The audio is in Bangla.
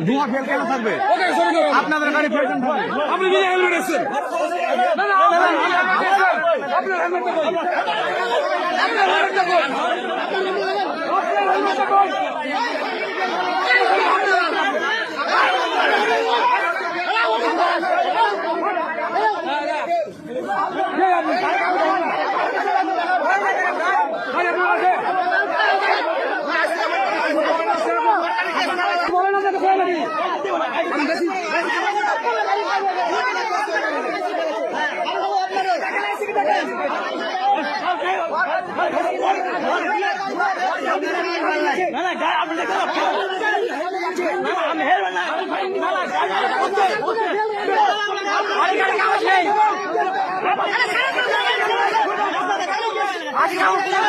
ধোঁয়া ফেল কেন থাকবে? আপনাদের গাড়ি ফেলছেন, আপনি নিজে হেলমেট এসছেন। আপনার হেলমেটটা কই? আপনার হেলমেটটা কই? আপনার হেলমেটটা কই? আজকে